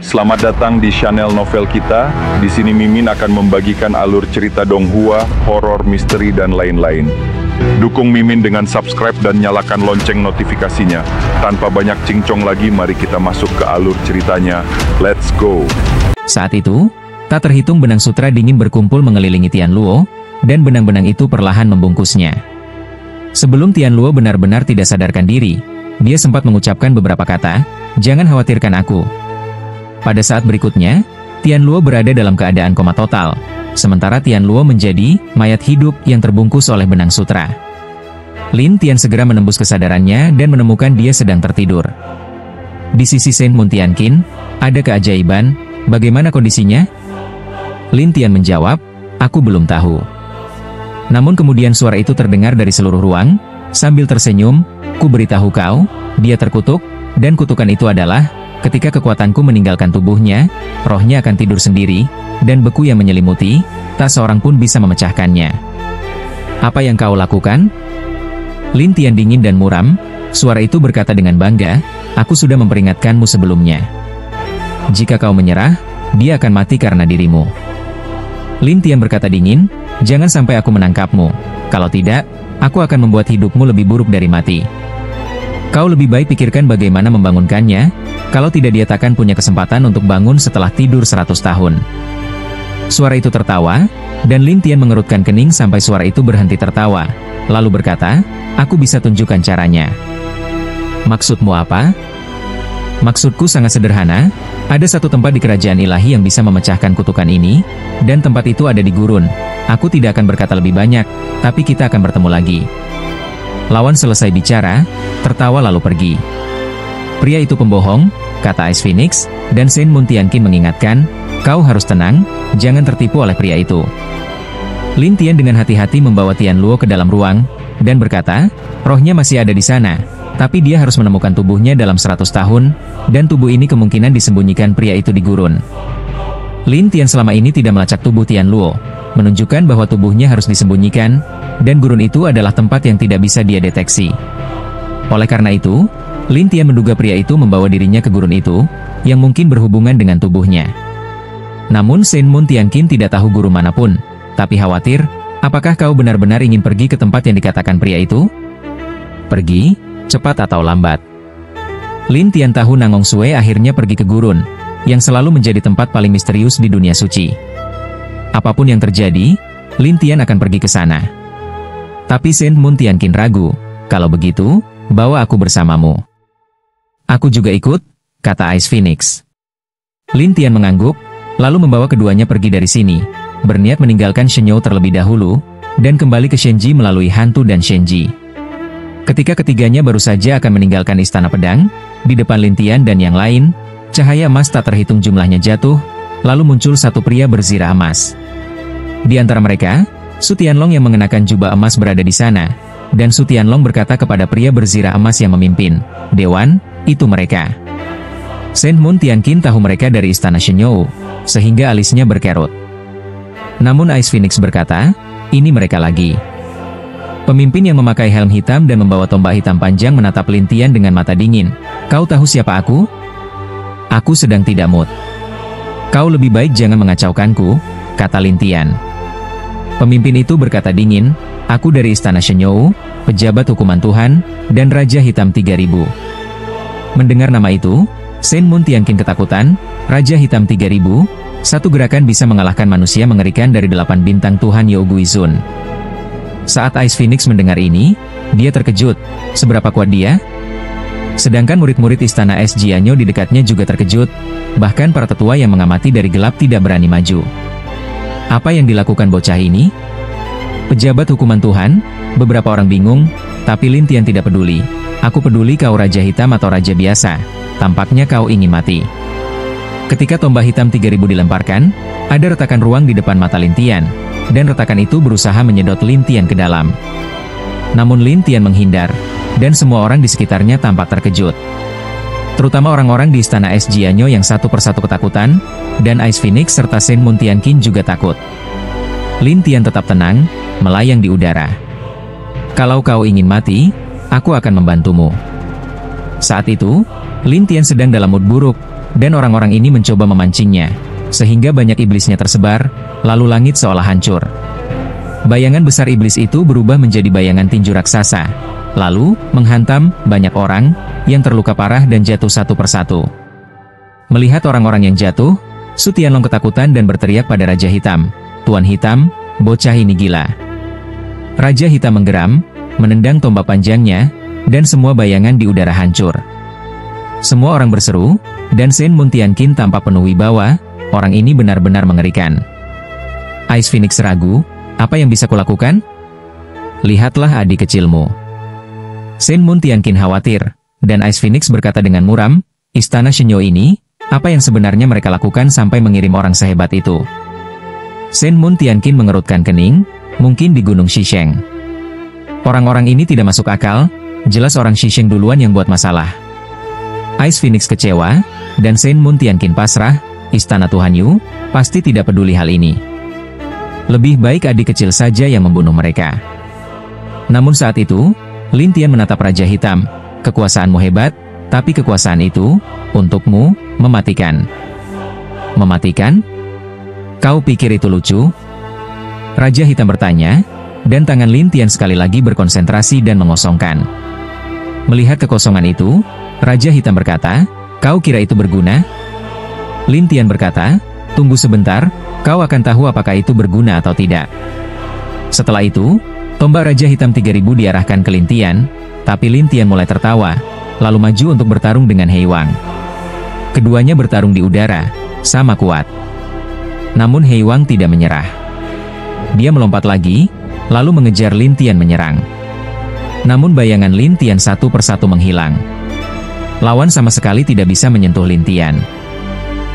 selamat datang di channel novel kita. Di sini Mimin akan membagikan alur cerita donghua, horor, misteri, dan lain-lain. Dukung Mimin dengan subscribe dan nyalakan lonceng notifikasinya. Tanpa banyak cincong lagi, mari kita masuk ke alur ceritanya. Let's go! Saat itu, tak terhitung benang sutra dingin berkumpul mengelilingi Tian Luo, dan benang-benang itu perlahan membungkusnya. Sebelum Tian Luo benar-benar tidak sadarkan diri, dia sempat mengucapkan beberapa kata, "Jangan khawatirkan aku." Pada saat berikutnya, Tian Luo berada dalam keadaan koma total, sementara Tian Luo menjadi mayat hidup yang terbungkus oleh benang sutra. Lin Tian segera menembus kesadarannya dan menemukan dia sedang tertidur. Di sisi Shen Muntiankin, ada keajaiban. Bagaimana kondisinya? Lin Tian menjawab, "Aku belum tahu." Namun kemudian suara itu terdengar dari seluruh ruang, sambil tersenyum, "Ku beritahu kau," dia terkutuk, dan kutukan itu adalah, ketika kekuatanku meninggalkan tubuhnya, rohnya akan tidur sendiri, dan beku yang menyelimuti, tak seorang pun bisa memecahkannya. "Apa yang kau lakukan?" Lin Tian dingin dan muram, suara itu berkata dengan bangga, "Aku sudah memperingatkanmu sebelumnya. Jika kau menyerah, dia akan mati karena dirimu." Lin Tian berkata dingin, "Jangan sampai aku menangkapmu. Kalau tidak, aku akan membuat hidupmu lebih buruk dari mati. Kau lebih baik pikirkan bagaimana membangunkannya, kalau tidak dia takkan punya kesempatan untuk bangun setelah tidur 100 tahun. Suara itu tertawa, dan Lin Tian mengerutkan kening sampai suara itu berhenti tertawa, lalu berkata, "Aku bisa tunjukkan caranya." "Maksudmu apa?" "Maksudku sangat sederhana. Ada satu tempat di kerajaan ilahi yang bisa memecahkan kutukan ini, dan tempat itu ada di gurun. Aku tidak akan berkata lebih banyak, tapi kita akan bertemu lagi." Lawan selesai bicara, tertawa lalu pergi. "Pria itu pembohong," kata Ice Phoenix, dan Shen Muntiankin mengingatkan, "Kau harus tenang, jangan tertipu oleh pria itu." Lin Tian dengan hati-hati membawa Tian Luo ke dalam ruang, dan berkata, "Rohnya masih ada di sana. Tapi dia harus menemukan tubuhnya dalam 100 tahun, dan tubuh ini kemungkinan disembunyikan pria itu di gurun." Lin Tian selama ini tidak melacak tubuh Tian Luo, menunjukkan bahwa tubuhnya harus disembunyikan, dan gurun itu adalah tempat yang tidak bisa dia deteksi. Oleh karena itu, Lin Tian menduga pria itu membawa dirinya ke gurun itu, yang mungkin berhubungan dengan tubuhnya. Namun Shen Muntiankin tidak tahu guru manapun, tapi khawatir, "Apakah kau benar-benar ingin pergi ke tempat yang dikatakan pria itu?" "Pergi? Cepat atau lambat." Lin Tian tahu Nangong Sue akhirnya pergi ke gurun, yang selalu menjadi tempat paling misterius di dunia suci. Apapun yang terjadi, Lin Tian akan pergi ke sana. Tapi Shen Muntiankin ragu, "Kalau begitu, bawa aku bersamamu." "Aku juga ikut," kata Ice Phoenix. Lin Tian mengangguk, lalu membawa keduanya pergi dari sini, berniat meninggalkan Shenyou terlebih dahulu, dan kembali ke Shenji melalui hantu dan Shenji. Ketika ketiganya baru saja akan meninggalkan istana pedang, di depan Lin Tian dan yang lain, cahaya emas tak terhitung jumlahnya jatuh, lalu muncul satu pria berzirah emas. Di antara mereka, Su Tianlong yang mengenakan jubah emas berada di sana, dan Su Tianlong berkata kepada pria berzirah emas yang memimpin, "Dewan, itu mereka." Shen Muntiankin tahu mereka dari istana Shenyou, sehingga alisnya berkerut. Namun Ice Phoenix berkata, "Ini mereka lagi." Pemimpin yang memakai helm hitam dan membawa tombak hitam panjang menatap Lin Tian dengan mata dingin. "Kau tahu siapa aku?" "Aku sedang tidak mood." "Kau lebih baik jangan mengacaukanku," kata Lin Tian. Pemimpin itu berkata dingin, "Aku dari istana Shenyou, pejabat hukuman Tuhan, dan Raja Hitam 3000. Mendengar nama itu, Shen Muntiankin ketakutan. Raja Hitam 3000, satu gerakan bisa mengalahkan manusia mengerikan dari 8 bintang Tuhan Yao Guizun. Saat Ice Phoenix mendengar ini, dia terkejut. Seberapa kuat dia? Sedangkan murid-murid istana Es Jianyo di dekatnya juga terkejut, bahkan para tetua yang mengamati dari gelap tidak berani maju. Apa yang dilakukan bocah ini? Pejabat hukuman Tuhan, beberapa orang bingung, tapi Lin Tian tidak peduli. "Aku peduli kau Raja Hitam atau Raja biasa, tampaknya kau ingin mati." Ketika tombak hitam 3000 dilemparkan, ada retakan ruang di depan mata Lin Tian, dan retakan itu berusaha menyedot Lin Tian ke dalam. Namun Lin Tian menghindar, dan semua orang di sekitarnya tampak terkejut. Terutama orang-orang di istana Es Jianyo yang satu persatu ketakutan, dan Ice Phoenix serta Shen Muntiankin juga takut. Lin Tian tetap tenang, melayang di udara. "Kalau kau ingin mati, aku akan membantumu." Saat itu, Lin Tian sedang dalam mood buruk, dan orang-orang ini mencoba memancingnya, sehingga banyak iblisnya tersebar, lalu langit seolah hancur. Bayangan besar iblis itu berubah menjadi bayangan tinju raksasa, lalu menghantam banyak orang yang terluka parah dan jatuh satu persatu. Melihat orang-orang yang jatuh, Su Tianlong ketakutan dan berteriak pada Raja Hitam, "Tuan Hitam, bocah ini gila." Raja Hitam menggeram, menendang tombak panjangnya, dan semua bayangan di udara hancur. Semua orang berseru, dan Shen Mun Tianqin tampak penuh wibawa. Orang ini benar-benar mengerikan. Ice Phoenix ragu, "Apa yang bisa kulakukan?" "Lihatlah adik kecilmu." Shen Mun Tianqin khawatir, dan Ice Phoenix berkata dengan muram, "Istana Shenyo ini, apa yang sebenarnya mereka lakukan sampai mengirim orang sehebat itu?" Shen Mun Tianqin mengerutkan kening, "Mungkin di Gunung Shisheng." Orang-orang ini tidak masuk akal, jelas orang Shisheng duluan yang buat masalah. Ice Phoenix kecewa, dan Shen Mun Tianqin pasrah, "Istana Tuhan Yu pasti tidak peduli hal ini. Lebih baik adik kecil saja yang membunuh mereka." Namun saat itu, Lin Tian menatap Raja Hitam, "Kekuasaanmu hebat, tapi kekuasaan itu, untukmu, mematikan." "Mematikan? Kau pikir itu lucu?" Raja Hitam bertanya, dan tangan Lin Tian sekali lagi berkonsentrasi dan mengosongkan. Melihat kekosongan itu, Raja Hitam berkata, "Kau kira itu berguna?" Lin Tian berkata, "Tunggu sebentar, kau akan tahu apakah itu berguna atau tidak." Setelah itu, tombak Raja Hitam 3000 diarahkan ke Lin Tian, tapi Lin Tian mulai tertawa, lalu maju untuk bertarung dengan Hei Wang. Keduanya bertarung di udara, sama kuat. Namun Hei Wang tidak menyerah. Dia melompat lagi, lalu mengejar Lin Tian menyerang. Namun bayangan Lin Tian satu persatu menghilang. Lawan sama sekali tidak bisa menyentuh Lin Tian.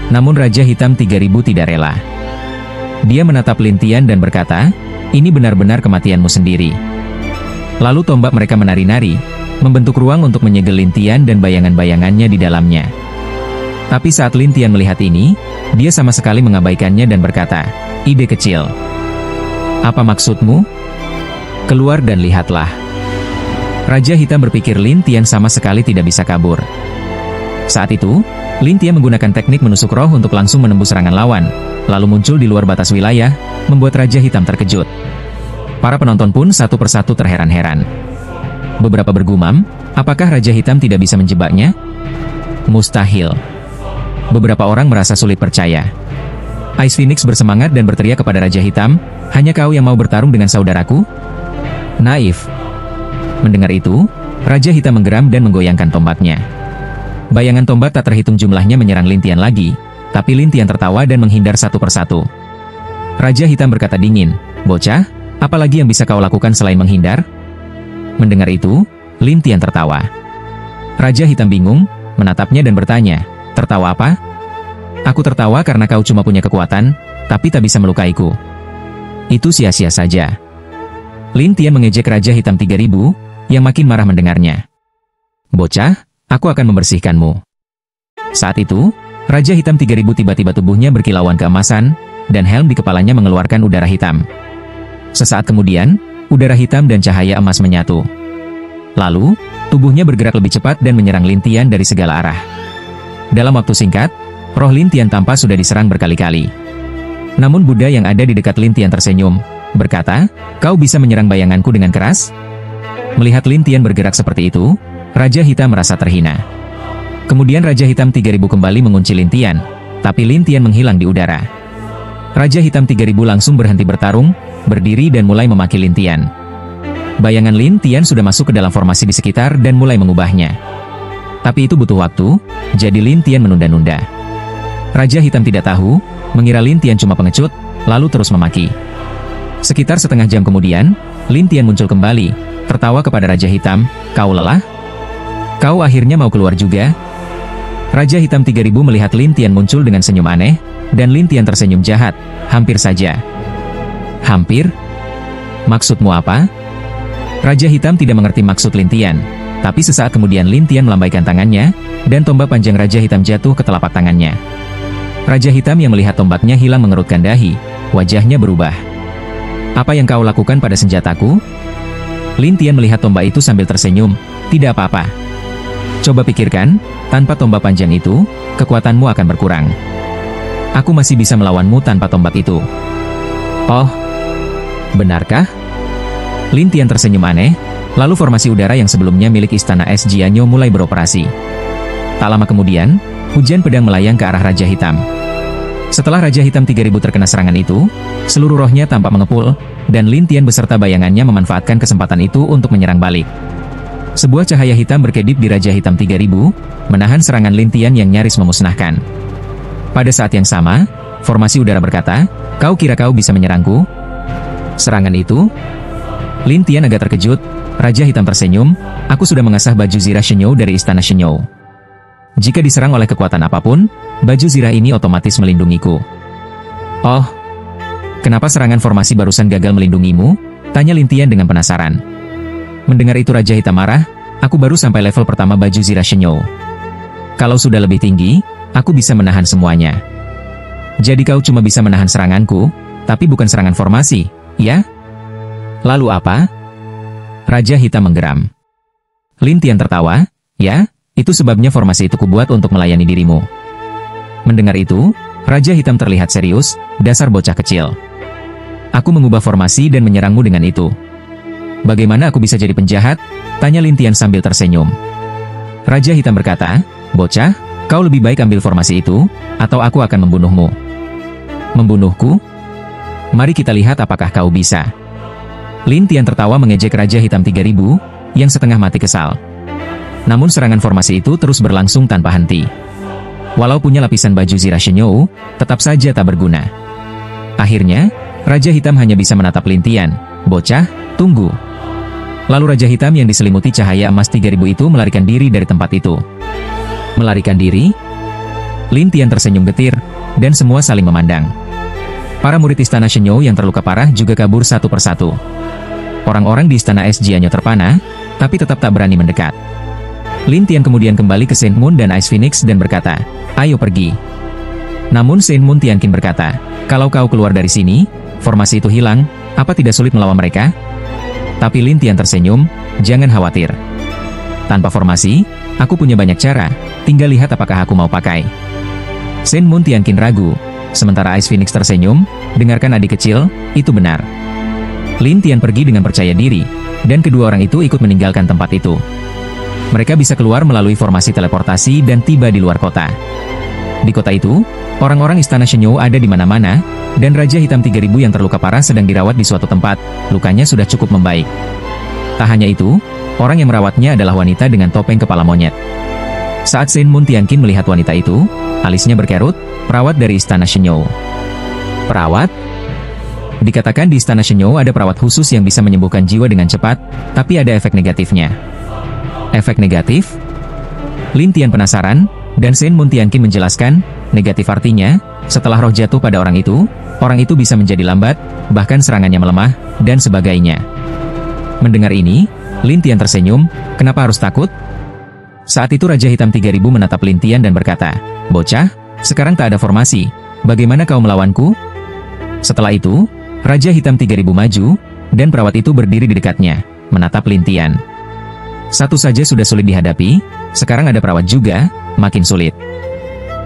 Namun Raja Hitam 3000 tidak rela. Dia menatap Lin Tian dan berkata, "Ini benar-benar kematianmu sendiri." Lalu tombak mereka menari-nari, membentuk ruang untuk menyegel Lin Tian dan bayangan-bayangannya di dalamnya. Tapi saat Lin Tian melihat ini, dia sama sekali mengabaikannya dan berkata, "Ide kecil. Apa maksudmu? Keluar dan lihatlah." Raja Hitam berpikir Lin Tian sama sekali tidak bisa kabur. Saat itu, Lin Tian menggunakan teknik menusuk roh untuk langsung menembus serangan lawan, lalu muncul di luar batas wilayah, membuat Raja Hitam terkejut. Para penonton pun satu persatu terheran-heran. Beberapa bergumam, apakah Raja Hitam tidak bisa menjebaknya? Mustahil. Beberapa orang merasa sulit percaya. Ice Phoenix bersemangat dan berteriak kepada Raja Hitam, "Hanya kau yang mau bertarung dengan saudaraku? Naif." Mendengar itu, Raja Hitam menggeram dan menggoyangkan tombaknya. Bayangan tombak tak terhitung jumlahnya menyerang Lin Tian lagi, tapi Lin Tian tertawa dan menghindar satu persatu. Raja Hitam berkata dingin, "Bocah, apalagi yang bisa kau lakukan selain menghindar?" Mendengar itu, Lin Tian tertawa. Raja Hitam bingung, menatapnya dan bertanya, "Tertawa apa?" "Aku tertawa karena kau cuma punya kekuatan, tapi tak bisa melukaiku. Itu sia-sia saja." Lin Tian mengejek Raja Hitam 3000, yang makin marah mendengarnya. "Bocah, aku akan membersihkanmu." Saat itu, Raja Hitam 3000 tiba-tiba tubuhnya berkilauan keemasan, dan helm di kepalanya mengeluarkan udara hitam. Sesaat kemudian, udara hitam dan cahaya emas menyatu. Lalu, tubuhnya bergerak lebih cepat dan menyerang Lin Tian dari segala arah. Dalam waktu singkat, roh Lin Tian tampak sudah diserang berkali-kali. Namun Buddha yang ada di dekat Lin Tian tersenyum, berkata, "Kau bisa menyerang bayanganku dengan keras?" Melihat Lin Tian bergerak seperti itu, Raja Hitam merasa terhina. Kemudian Raja Hitam 3000 kembali mengunci Lin Tian, tapi Lin Tian menghilang di udara. Raja Hitam 3000 langsung berhenti bertarung, berdiri dan mulai memaki Lin Tian. Bayangan Lin Tian sudah masuk ke dalam formasi di sekitar dan mulai mengubahnya. Tapi itu butuh waktu, jadi Lin Tian menunda-nunda. Raja Hitam tidak tahu, mengira Lin Tian cuma pengecut, lalu terus memaki. Sekitar setengah jam kemudian, Lin Tian muncul kembali, tertawa kepada Raja Hitam, "Kau lelah? Kau akhirnya mau keluar juga?" Raja Hitam 3000 melihat Lin Tian muncul dengan senyum aneh, dan Lin Tian tersenyum jahat, "Hampir saja." "Hampir? Maksudmu apa?" Raja Hitam tidak mengerti maksud Lin Tian, tapi sesaat kemudian Lin Tian melambaikan tangannya, dan tombak panjang Raja Hitam jatuh ke telapak tangannya. Raja Hitam yang melihat tombaknya hilang mengerutkan dahi, wajahnya berubah. "Apa yang kau lakukan pada senjataku?" Lin Tian melihat tombak itu sambil tersenyum, "Tidak apa-apa." Coba pikirkan, tanpa tombak panjang itu, kekuatanmu akan berkurang. Aku masih bisa melawanmu tanpa tombak itu. Oh, benarkah? Lin Tian tersenyum aneh, lalu formasi udara yang sebelumnya milik istana es Jianyo mulai beroperasi. Tak lama kemudian, hujan pedang melayang ke arah Raja Hitam. Setelah Raja Hitam 3000 terkena serangan itu, seluruh rohnya tampak mengepul, dan Lin Tian beserta bayangannya memanfaatkan kesempatan itu untuk menyerang balik. Sebuah cahaya hitam berkedip di Raja Hitam 3000, menahan serangan Lin Tian yang nyaris memusnahkan. Pada saat yang sama, formasi udara berkata, "Kau kira kau bisa menyerangku?" Serangan itu, Lin Tian agak terkejut. Raja Hitam tersenyum, "Aku sudah mengasah baju zirah Shenyou dari istana Shenyou. Jika diserang oleh kekuatan apapun, baju zirah ini otomatis melindungiku." "Oh, kenapa serangan formasi barusan gagal melindungimu?" tanya Lin Tian dengan penasaran. Mendengar itu Raja Hitam marah, "Aku baru sampai level pertama baju zirah Shenyou. Kalau sudah lebih tinggi, aku bisa menahan semuanya. Jadi kau cuma bisa menahan seranganku, tapi bukan serangan formasi, ya?" "Lalu apa?" Raja Hitam menggeram. Lin Tian tertawa, "Ya, itu sebabnya formasi itu kubuat untuk melayani dirimu." Mendengar itu, Raja Hitam terlihat serius, "Dasar bocah kecil. Aku mengubah formasi dan menyerangmu dengan itu. Bagaimana aku bisa jadi penjahat?" tanya Lin Tian sambil tersenyum. Raja Hitam berkata, "Bocah, kau lebih baik ambil formasi itu, atau aku akan membunuhmu." "Membunuhku? Mari kita lihat apakah kau bisa." Lin Tian tertawa mengejek Raja Hitam 3000, yang setengah mati kesal. Namun serangan formasi itu terus berlangsung tanpa henti. Walau punya lapisan baju zirah Shenyou, tetap saja tak berguna. Akhirnya, Raja Hitam hanya bisa menatap Lin Tian. "Bocah, tunggu." Lalu Raja Hitam yang diselimuti cahaya emas 3000 itu melarikan diri dari tempat itu. Melarikan diri? Lin Tian tersenyum getir, dan semua saling memandang. Para murid istana Shenyou yang terluka parah juga kabur satu persatu. Orang-orang di istana es Jianyo terpana, tapi tetap tak berani mendekat. Lin Tian kemudian kembali ke Saint Moon dan Ice Phoenix dan berkata, "Ayo pergi." Namun Saint Moon Tianqin berkata, "Kalau kau keluar dari sini, formasi itu hilang, apa tidak sulit melawan mereka?" Tapi Lin Tian tersenyum, "Jangan khawatir. Tanpa formasi, aku punya banyak cara, tinggal lihat apakah aku mau pakai." Saint Moon Tianqin ragu, sementara Ice Phoenix tersenyum, "Dengarkan adik kecil, itu benar." Lin Tian pergi dengan percaya diri, dan kedua orang itu ikut meninggalkan tempat itu. Mereka bisa keluar melalui formasi teleportasi dan tiba di luar kota. Di kota itu, orang-orang istana Shenyou ada di mana-mana, dan Raja Hitam 3000 yang terluka parah sedang dirawat di suatu tempat, lukanya sudah cukup membaik. Tak hanya itu, orang yang merawatnya adalah wanita dengan topeng kepala monyet. Saat Saint Moon Tianqin melihat wanita itu, alisnya berkerut, "Perawat dari istana Shenyou." "Perawat?" Dikatakan di istana Shenyou ada perawat khusus yang bisa menyembuhkan jiwa dengan cepat, tapi ada efek negatifnya. Efek negatif? Lin Tian penasaran, dan Saint Moon Tianqin menjelaskan, negatif artinya, setelah roh jatuh pada orang itu bisa menjadi lambat, bahkan serangannya melemah, dan sebagainya. Mendengar ini, Lin Tian tersenyum, "Kenapa harus takut?" Saat itu Raja Hitam 3000 menatap Lin Tian dan berkata, "Bocah, sekarang tak ada formasi, bagaimana kau melawanku?" Setelah itu, Raja Hitam 3000 maju, dan perawat itu berdiri di dekatnya, menatap Lin Tian. Satu saja sudah sulit dihadapi, sekarang ada perawat juga, makin sulit.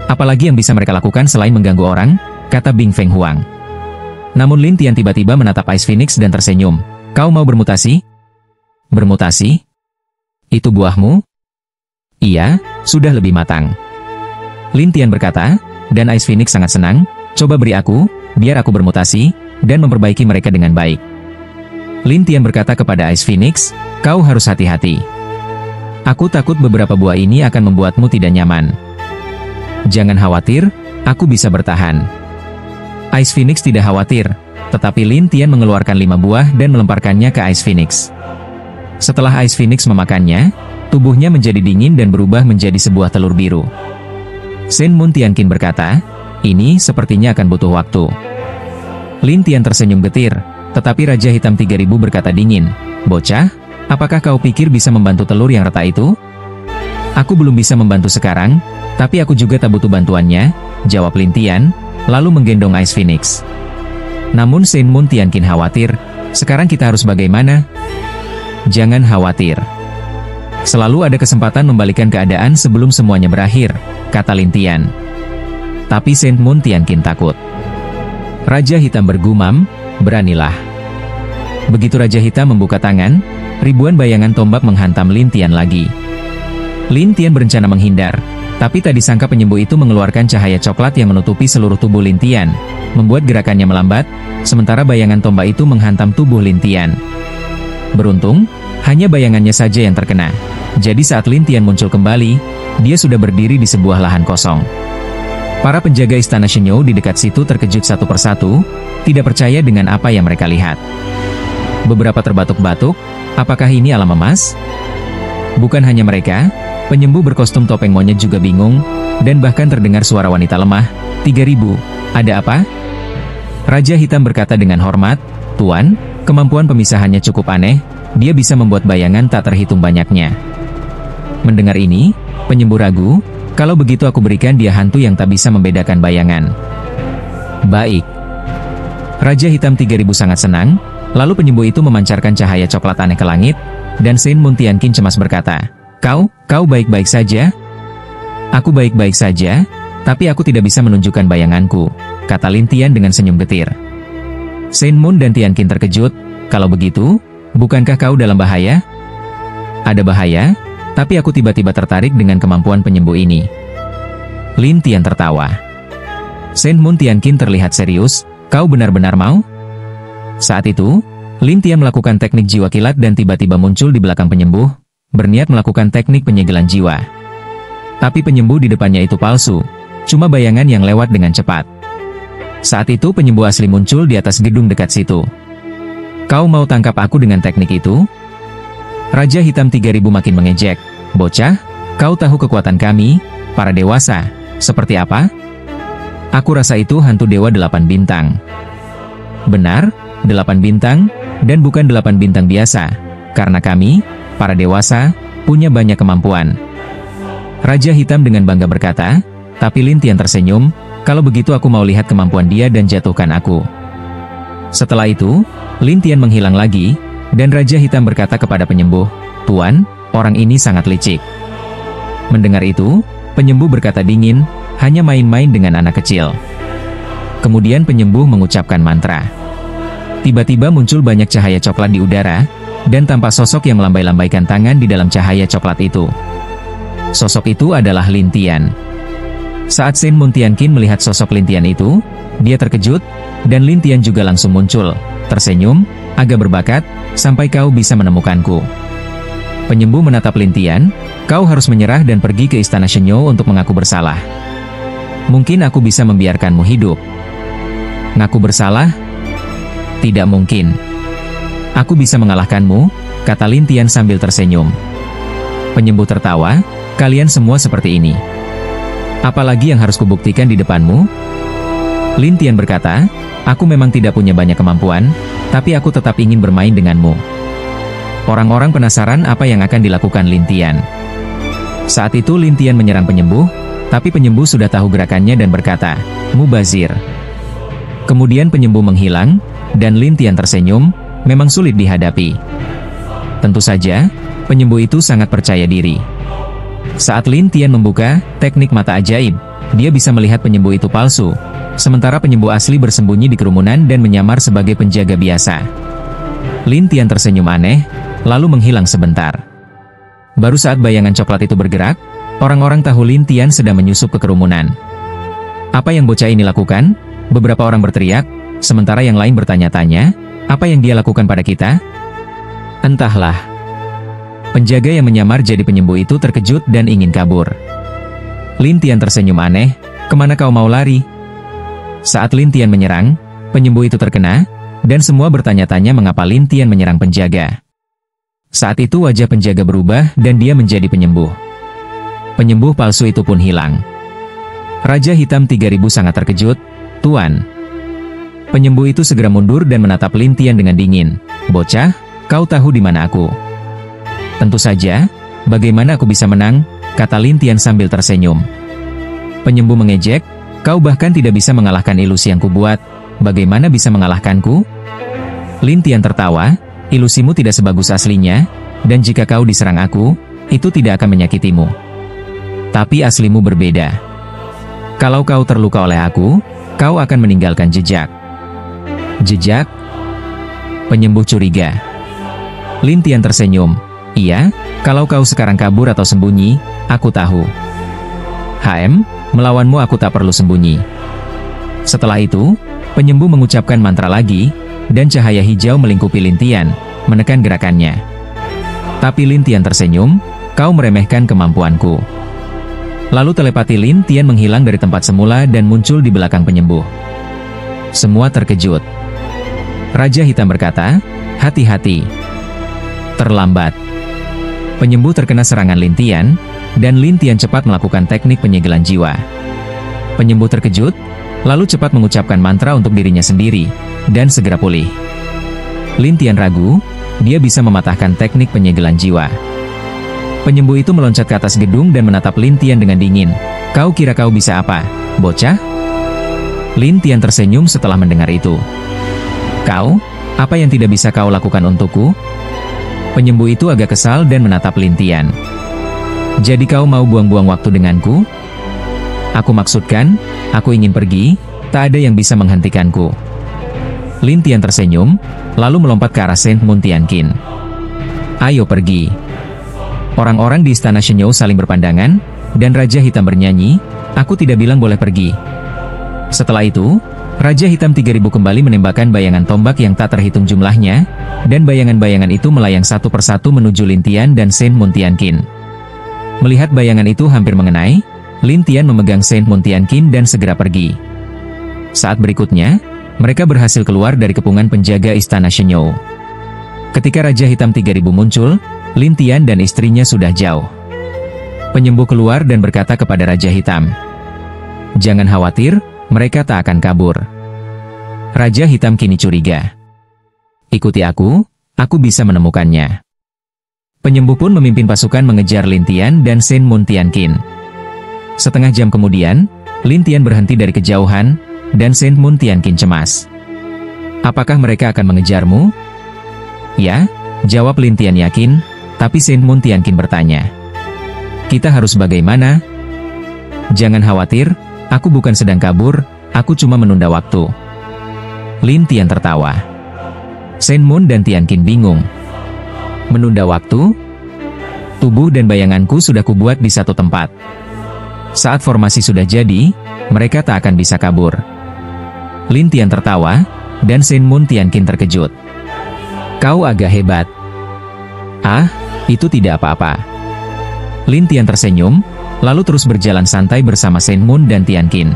Apalagi yang bisa mereka lakukan selain mengganggu orang, kata Bing Feng Huang. Namun Lin Tian tiba-tiba menatap Ice Phoenix dan tersenyum. "Kau mau bermutasi?" "Bermutasi? Itu buahmu?" "Iya, sudah lebih matang." Lin Tian berkata, dan Ice Phoenix sangat senang, "Coba beri aku, biar aku bermutasi, dan memperbaiki mereka dengan baik." Lin Tian berkata kepada Ice Phoenix, "Kau harus hati-hati. Aku takut beberapa buah ini akan membuatmu tidak nyaman." "Jangan khawatir, aku bisa bertahan." Ice Phoenix tidak khawatir, tetapi Lin Tian mengeluarkan 5 buah dan melemparkannya ke Ice Phoenix. Setelah Ice Phoenix memakannya, tubuhnya menjadi dingin dan berubah menjadi sebuah telur biru. Saint Moon Tianqin berkata, "Ini sepertinya akan butuh waktu." Lin Tian tersenyum getir, tetapi Raja Hitam 3000 berkata dingin, "Bocah, apakah kau pikir bisa membantu telur yang retak itu?" "Aku belum bisa membantu sekarang, tapi aku juga tak butuh bantuannya," jawab Lin Tian, lalu menggendong Ice Phoenix. Namun Saint Moon Tianqin khawatir, "Sekarang kita harus bagaimana?" "Jangan khawatir. Selalu ada kesempatan membalikan keadaan sebelum semuanya berakhir, kata Lin Tian. Tapi Saint Moon Tianqin takut. Raja Hitam bergumam, beranilah. Begitu Raja Hitam membuka tangan, ribuan bayangan tombak menghantam Lin Tian lagi. Lin Tian berencana menghindar, tapi tak disangka penyembuh itu mengeluarkan cahaya coklat yang menutupi seluruh tubuh Lin Tian, membuat gerakannya melambat, sementara bayangan tombak itu menghantam tubuh Lin Tian. Beruntung, hanya bayangannya saja yang terkena. Jadi saat Lin Tian muncul kembali, dia sudah berdiri di sebuah lahan kosong. Para penjaga istana Shenyou di dekat situ terkejut satu persatu, tidak percaya dengan apa yang mereka lihat. Beberapa terbatuk-batuk, apakah ini alam emas? Bukan hanya mereka, penyembuh berkostum topeng monyet juga bingung, dan bahkan terdengar suara wanita lemah, 3000, ada apa? Raja Hitam berkata dengan hormat, Tuan, kemampuan pemisahannya cukup aneh, dia bisa membuat bayangan tak terhitung banyaknya. Mendengar ini, penyembuh ragu, kalau begitu aku berikan dia hantu yang tak bisa membedakan bayangan. Baik. Raja Hitam 3000 sangat senang, lalu penyembuh itu memancarkan cahaya coklat aneh ke langit, dan Saint Moon Tianqin cemas berkata, Kau baik-baik saja? Aku baik-baik saja, tapi aku tidak bisa menunjukkan bayanganku, kata Lin Tian dengan senyum getir. Saint Moon dan Tianqin terkejut, kalau begitu, bukankah kau dalam bahaya? Ada bahaya? Tapi aku tiba-tiba tertarik dengan kemampuan penyembuh ini. Lin Tian tertawa. Saint Moon Tianqin terlihat serius, kau benar-benar mau? Saat itu, Lin Tian melakukan teknik jiwa kilat dan tiba-tiba muncul di belakang penyembuh, berniat melakukan teknik penyegelan jiwa. Tapi penyembuh di depannya itu palsu, cuma bayangan yang lewat dengan cepat. Saat itu penyembuh asli muncul di atas gedung dekat situ. Kau mau tangkap aku dengan teknik itu? Raja Hitam 3000 makin mengejek, bocah, kau tahu kekuatan kami, para dewasa, seperti apa? Aku rasa itu hantu dewa 8 bintang. Benar, 8 bintang, dan bukan 8 bintang biasa, karena kami, para dewasa, punya banyak kemampuan. Raja Hitam dengan bangga berkata, tapi Lin Tian tersenyum, kalau begitu aku mau lihat kemampuan dia dan jatuhkan aku. Setelah itu, Lin Tian menghilang lagi, dan Raja Hitam berkata kepada penyembuh, Tuan, orang ini sangat licik. Mendengar itu, penyembuh berkata dingin, hanya main-main dengan anak kecil. Kemudian penyembuh mengucapkan mantra. Tiba-tiba muncul banyak cahaya coklat di udara, dan tampak sosok yang melambai-lambaikan tangan di dalam cahaya coklat itu. Sosok itu adalah Lin Tian. Saat Saint Moon Tianqin melihat sosok Lin Tian itu, dia terkejut, dan Lin Tian juga langsung muncul, tersenyum, agak berbakat, sampai kau bisa menemukanku. Penyembuh menatap Lin Tian, kau harus menyerah dan pergi ke istana Shenyou untuk mengaku bersalah. Mungkin aku bisa membiarkanmu hidup. Ngaku bersalah? Tidak mungkin. Aku bisa mengalahkanmu, kata Lin Tian sambil tersenyum. Penyembuh tertawa, kalian semua seperti ini. Apalagi yang harus kubuktikan di depanmu? Lin Tian berkata, aku memang tidak punya banyak kemampuan, tapi aku tetap ingin bermain denganmu. Orang-orang penasaran apa yang akan dilakukan Lin Tian. Saat itu Lin Tian menyerang penyembuh, tapi penyembuh sudah tahu gerakannya dan berkata, Mubazir. Kemudian penyembuh menghilang, dan Lin Tian tersenyum, memang sulit dihadapi. Tentu saja, penyembuh itu sangat percaya diri. Saat Lin Tian membuka teknik mata ajaib, dia bisa melihat penyembuh itu palsu, sementara penyembuh asli bersembunyi di kerumunan dan menyamar sebagai penjaga biasa. Lin Tian tersenyum aneh, lalu menghilang sebentar. Baru saat bayangan coklat itu bergerak, orang-orang tahu Lin Tian sedang menyusup ke kerumunan. Apa yang bocah ini lakukan? Beberapa orang berteriak, sementara yang lain bertanya-tanya, apa yang dia lakukan pada kita? Entahlah. Penjaga yang menyamar jadi penyembuh itu terkejut dan ingin kabur. Lin Tian tersenyum aneh, kemana kau mau lari? Saat Lin Tian menyerang, penyembuh itu terkena, dan semua bertanya-tanya mengapa Lin Tian menyerang penjaga. Saat itu wajah penjaga berubah dan dia menjadi penyembuh. Penyembuh palsu itu pun hilang. Raja Hitam 3000 sangat terkejut, Tuan. Penyembuh itu segera mundur dan menatap Lin Tian dengan dingin. Bocah, kau tahu di mana aku? Tentu saja, bagaimana aku bisa menang, kata Lin Tian sambil tersenyum. Penyembuh mengejek, kau bahkan tidak bisa mengalahkan ilusi yang kubuat, bagaimana bisa mengalahkanku? Lin Tian tertawa, ilusimu tidak sebagus aslinya, dan jika kau diserang aku, itu tidak akan menyakitimu. Tapi aslimu berbeda. Kalau kau terluka oleh aku, kau akan meninggalkan jejak. Jejak? Penyembuh curiga. Lin Tian tersenyum. Iya, kalau kau sekarang kabur atau sembunyi, aku tahu. Melawanmu aku tak perlu sembunyi. Setelah itu, penyembuh mengucapkan mantra lagi, dan cahaya hijau melingkupi Lin Tian, menekan gerakannya. Tapi Lin Tian tersenyum, kau meremehkan kemampuanku. Lalu telepati Lin Tian menghilang dari tempat semula dan muncul di belakang penyembuh. Semua terkejut. Raja Hitam berkata, hati-hati. Terlambat. Penyembuh terkena serangan Lin Tian, dan Lin Tian cepat melakukan teknik penyegelan jiwa. Penyembuh terkejut, lalu cepat mengucapkan mantra untuk dirinya sendiri, dan segera pulih. Lin Tian ragu, dia bisa mematahkan teknik penyegelan jiwa. Penyembuh itu meloncat ke atas gedung dan menatap Lin Tian dengan dingin. Kau kira kau bisa apa, bocah? Lin Tian tersenyum setelah mendengar itu. Kau, apa yang tidak bisa kau lakukan untukku? Penyembuh itu agak kesal dan menatap Lin Tian. Jadi kau mau buang-buang waktu denganku? Aku maksudkan, aku ingin pergi, tak ada yang bisa menghentikanku. Lin Tian tersenyum, lalu melompat ke arah Saint Moon Tianqin. Ayo pergi. Orang-orang di istana Shenyou saling berpandangan, dan Raja Hitam bernyanyi, aku tidak bilang boleh pergi. Setelah itu, Raja Hitam 3000 kembali menembakkan bayangan tombak yang tak terhitung jumlahnya, dan bayangan-bayangan itu melayang satu persatu menuju Lin Tian dan Saint Moon Tianqin. Melihat bayangan itu hampir mengenai, Lin Tian memegang Saint Moon Tianqin dan segera pergi. Saat berikutnya, mereka berhasil keluar dari kepungan penjaga istana Shenyou. Ketika Raja Hitam 3000 muncul, Lin Tian dan istrinya sudah jauh. Penyembuh keluar dan berkata kepada Raja Hitam, jangan khawatir, mereka tak akan kabur. Raja Hitam kini curiga. Ikuti aku bisa menemukannya. Penyembuh pun memimpin pasukan mengejar Lin Tian dan Saint Moon Tianqin. Setengah jam kemudian, Lin Tian berhenti dari kejauhan, dan Saint Moon Tianqin cemas. Apakah mereka akan mengejarmu? Ya, jawab Lin Tian yakin, tapi Saint Moon Tianqin bertanya. Kita harus bagaimana? Jangan khawatir, aku bukan sedang kabur, aku cuma menunda waktu. Lin Tian tertawa. Saint Moon dan Tianqin bingung. Menunda waktu? Tubuh dan bayanganku sudah kubuat di satu tempat. Saat formasi sudah jadi, mereka tak akan bisa kabur. Lin Tian tertawa, dan Saint Moon Tianqin terkejut. Kau agak hebat. Ah, itu tidak apa-apa. Lin Tian tersenyum, lalu terus berjalan santai bersama Saint Moon dan Tianqin.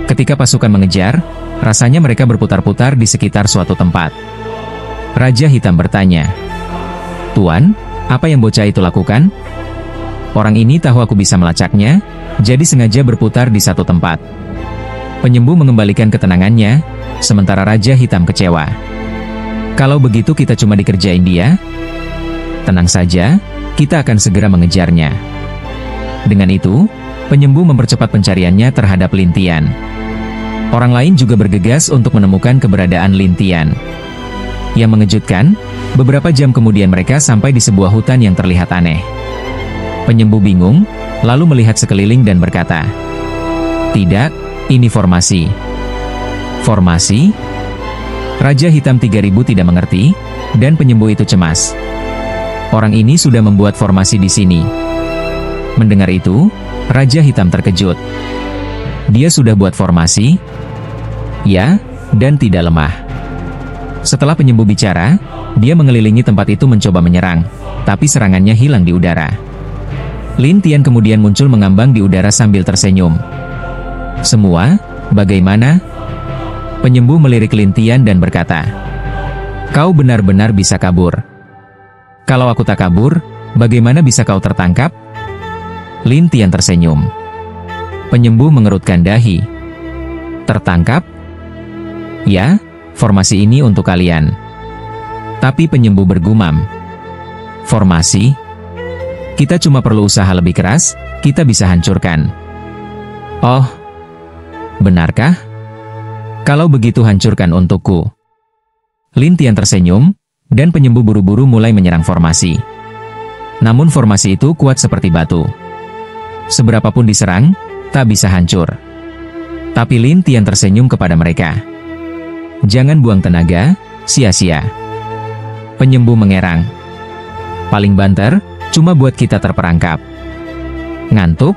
Ketika pasukan mengejar, rasanya mereka berputar-putar di sekitar suatu tempat. Raja Hitam bertanya, Tuan, apa yang bocah itu lakukan? Orang ini tahu aku bisa melacaknya, jadi sengaja berputar di satu tempat. Penyembuh mengembalikan ketenangannya, sementara Raja Hitam kecewa. Kalau begitu kita cuma dikerjain dia? Tenang saja, kita akan segera mengejarnya. Dengan itu, penyembuh mempercepat pencariannya terhadap Lin Tian. Orang lain juga bergegas untuk menemukan keberadaan Lin Tian. Yang mengejutkan, beberapa jam kemudian mereka sampai di sebuah hutan yang terlihat aneh. Penyembuh bingung, lalu melihat sekeliling dan berkata, tidak, ini formasi. Formasi? Raja Hitam 3000 tidak mengerti, dan penyembuh itu cemas. Orang ini sudah membuat formasi di sini. Mendengar itu, Raja Hitam terkejut. Dia sudah buat formasi? Ya, dan tidak lemah. Setelah penyembuh bicara, dia mengelilingi tempat itu mencoba menyerang, tapi serangannya hilang di udara. Lin Tian kemudian muncul mengambang di udara sambil tersenyum. Semua, bagaimana? Penyembuh melirik Lin Tian dan berkata, kau benar-benar bisa kabur. Kalau aku tak kabur, bagaimana bisa kau tertangkap? Lin Tian tersenyum. Penyembuh mengerutkan dahi. Tertangkap? Ya, formasi ini untuk kalian. Tapi penyembuh bergumam. Formasi? Kita cuma perlu usaha lebih keras, kita bisa hancurkan. Oh, benarkah? Kalau begitu hancurkan untukku. Lin Tian tersenyum, dan penyembuh buru-buru mulai menyerang formasi. Namun formasi itu kuat seperti batu. Seberapapun diserang, tak bisa hancur. Tapi Lin Tian tersenyum kepada mereka. Jangan buang tenaga, sia-sia. Penyembuh mengerang. Paling banter, cuma buat kita terperangkap. Ngantuk?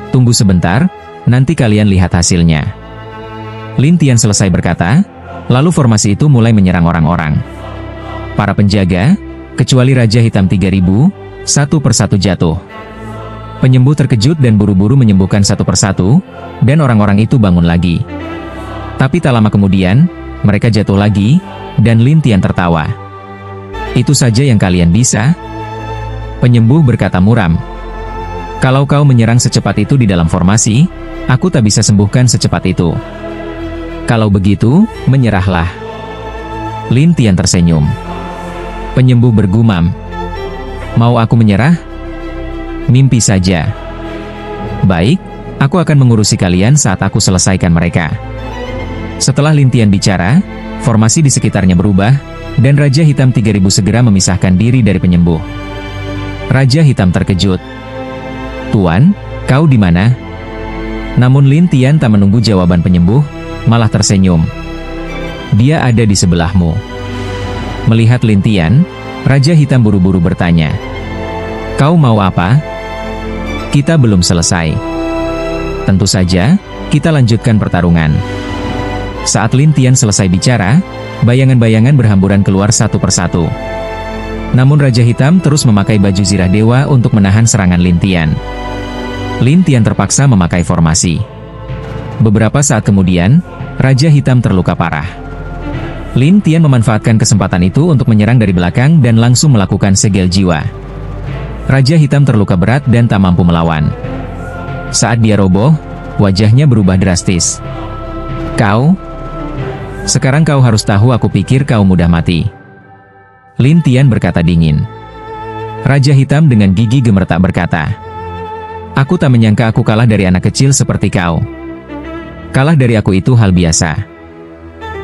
Tunggu sebentar, nanti kalian lihat hasilnya. Lin Tian selesai berkata, lalu formasi itu mulai menyerang orang-orang. Para penjaga, kecuali Raja Hitam 3000, satu persatu jatuh. Penyembuh terkejut dan buru-buru menyembuhkan satu persatu, dan orang-orang itu bangun lagi. Tapi tak lama kemudian, mereka jatuh lagi, dan Lin Tian tertawa. Itu saja yang kalian bisa? Penyembuh berkata muram. Kalau kau menyerang secepat itu di dalam formasi, aku tak bisa sembuhkan secepat itu. Kalau begitu, menyerahlah. Lin Tian tersenyum. Penyembuh bergumam. Mau aku menyerah? Mimpi saja. Baik, aku akan mengurusi kalian saat aku selesaikan mereka. Setelah Lin Tian bicara, formasi di sekitarnya berubah, dan Raja Hitam 3000 segera memisahkan diri dari penyembuh. Raja Hitam terkejut. Tuan, kau di mana? Namun Lin Tian tak menunggu jawaban penyembuh, malah tersenyum. Dia ada di sebelahmu. Melihat Lin Tian, Raja Hitam buru-buru bertanya. Kau mau apa? Kita belum selesai. Tentu saja, kita lanjutkan pertarungan. Saat Lin Tian selesai bicara, bayangan-bayangan berhamburan keluar satu persatu. Namun Raja Hitam terus memakai baju zirah dewa untuk menahan serangan Lin Tian. Lin Tian terpaksa memakai formasi. Beberapa saat kemudian, Raja Hitam terluka parah. Lin Tian memanfaatkan kesempatan itu untuk menyerang dari belakang dan langsung melakukan segel jiwa. Raja Hitam terluka berat dan tak mampu melawan. Saat dia roboh, wajahnya berubah drastis. Kau? Sekarang kau harus tahu aku pikir kau mudah mati. Lin Tian berkata dingin. Raja Hitam dengan gigi gemeretak berkata. Aku tak menyangka aku kalah dari anak kecil seperti kau. Kalah dari aku itu hal biasa.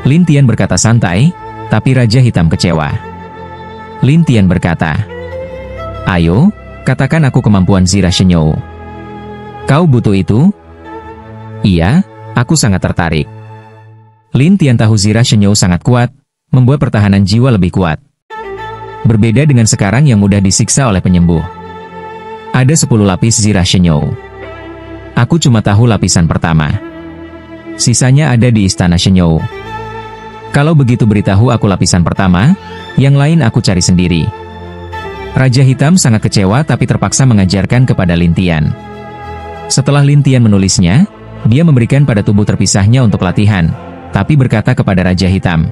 Lin Tian berkata santai, tapi Raja Hitam kecewa. Lin Tian berkata. Ayo, katakan aku kemampuan Zirah Shenyou. Kau butuh itu? Iya, aku sangat tertarik. Lin Tian tahu Zirah Shenyou sangat kuat, membuat pertahanan jiwa lebih kuat. Berbeda dengan sekarang yang mudah disiksa oleh penyembuh. Ada 10 lapis Zirah Shenyou. Aku cuma tahu lapisan pertama. Sisanya ada di Istana Shenyou. Kalau begitu beritahu aku lapisan pertama, yang lain aku cari sendiri. Raja Hitam sangat kecewa tapi terpaksa mengajarkan kepada Lin Tian. Setelah Lin Tian menulisnya, dia memberikan pada tubuh terpisahnya untuk latihan, tapi berkata kepada Raja Hitam.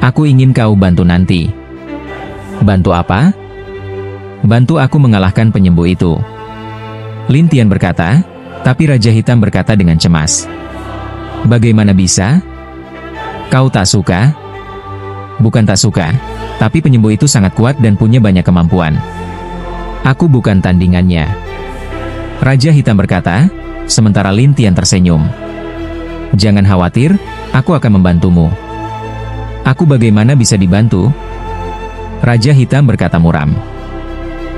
Aku ingin kau bantu nanti. Bantu apa? Bantu aku mengalahkan penyembuh itu. Lin Tian berkata, tapi Raja Hitam berkata dengan cemas. Bagaimana bisa? Kau tak suka? Bukan tak suka, tapi penyembuh itu sangat kuat dan punya banyak kemampuan. Aku bukan tandingannya. Raja Hitam berkata, sementara Lin Tian tersenyum. Jangan khawatir, aku akan membantumu. Aku bagaimana bisa dibantu? Raja Hitam berkata muram.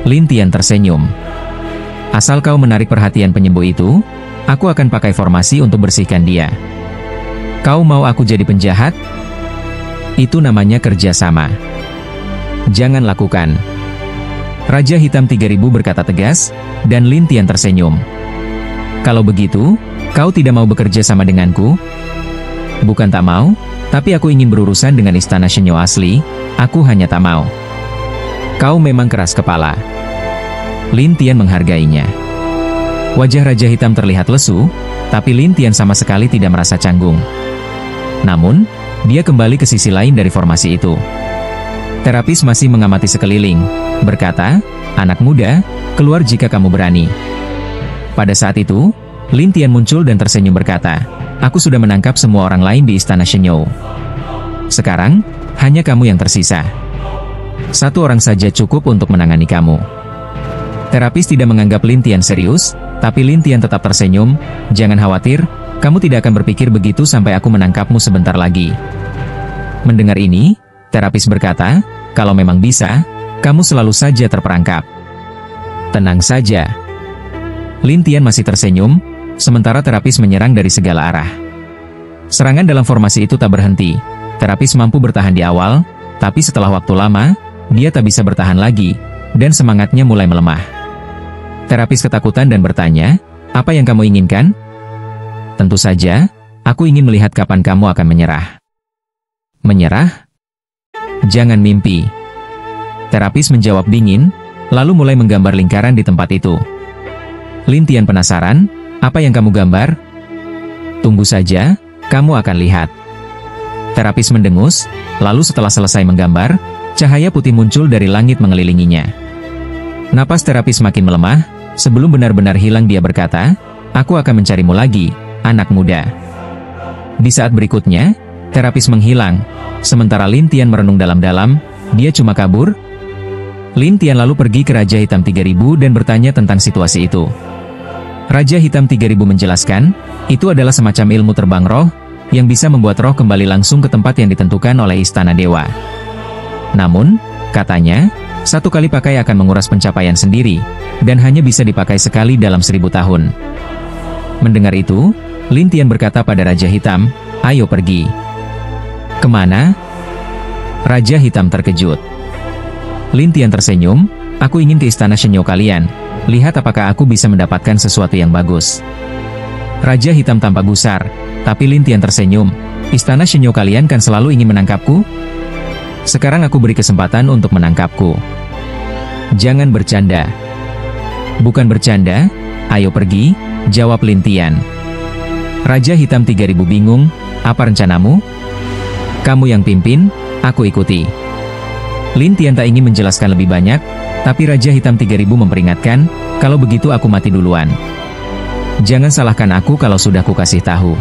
Lin Tian tersenyum. Asal kau menarik perhatian penyembuh itu, aku akan pakai formasi untuk bersihkan dia. Kau mau aku jadi penjahat? Itu namanya kerjasama. Jangan lakukan. Raja Hitam 3000 berkata tegas, dan Lin Tian tersenyum. Kalau begitu, kau tidak mau bekerja sama denganku? Bukan tak mau, tapi aku ingin berurusan dengan Istana Shenyou asli, aku hanya tak mau. Kau memang keras kepala. Lin Tian menghargainya. Wajah Raja Hitam terlihat lesu, tapi Lin Tian sama sekali tidak merasa canggung. Namun, dia kembali ke sisi lain dari formasi itu. Terapis masih mengamati sekeliling, berkata, anak muda, keluar jika kamu berani. Pada saat itu, Lin Tian muncul dan tersenyum berkata, aku sudah menangkap semua orang lain di Istana Shenyou. Sekarang, hanya kamu yang tersisa. Satu orang saja cukup untuk menangani kamu. Terapis tidak menganggap Lin Tian serius, tapi Lin Tian tetap tersenyum, jangan khawatir, kamu tidak akan berpikir begitu sampai aku menangkapmu sebentar lagi. Mendengar ini, terapis berkata, kalau memang bisa, kamu selalu saja terperangkap. Tenang saja. Lin Tian masih tersenyum, sementara terapis menyerang dari segala arah. Serangan dalam formasi itu tak berhenti. Terapis mampu bertahan di awal, tapi setelah waktu lama, dia tak bisa bertahan lagi, dan semangatnya mulai melemah. Terapis ketakutan dan bertanya, "Apa yang kamu inginkan?" "Tentu saja, aku ingin melihat kapan kamu akan menyerah." "Menyerah? Jangan mimpi." Terapis menjawab dingin, lalu mulai menggambar lingkaran di tempat itu. Lin Tian penasaran, "Apa yang kamu gambar?" "Tunggu saja, kamu akan lihat." Terapis mendengus, lalu setelah selesai menggambar, cahaya putih muncul dari langit mengelilinginya. Napas terapis makin melemah, sebelum benar-benar hilang dia berkata, "Aku akan mencarimu lagi, anak muda." Di saat berikutnya, terapis menghilang, sementara Lin Tian merenung dalam-dalam, dia cuma kabur? Lin Tian lalu pergi ke Raja Hitam 3000 dan bertanya tentang situasi itu. Raja Hitam 3000 menjelaskan, itu adalah semacam ilmu terbang roh, yang bisa membuat roh kembali langsung ke tempat yang ditentukan oleh Istana Dewa. Namun, katanya, satu kali pakai akan menguras pencapaian sendiri, dan hanya bisa dipakai sekali dalam 1000 tahun. Mendengar itu, Lin Tian berkata pada Raja Hitam, "Ayo pergi." "Kemana?" Raja Hitam terkejut. Lin Tian tersenyum, "Aku ingin ke Istana Shenyo kalian, lihat apakah aku bisa mendapatkan sesuatu yang bagus." Raja Hitam tampak gusar, tapi Lin Tian tersenyum, "Istana Shenyo kalian kan selalu ingin menangkapku? Sekarang aku beri kesempatan untuk menangkapku." "Jangan bercanda." "Bukan bercanda, ayo pergi," jawab Lin Tian. Raja Hitam 3000 bingung, "Apa rencanamu?" "Kamu yang pimpin, aku ikuti." Lin Tian tak ingin menjelaskan lebih banyak, tapi Raja Hitam 3000 memperingatkan, "Kalau begitu aku mati duluan. Jangan salahkan aku kalau sudah kukasih tahu."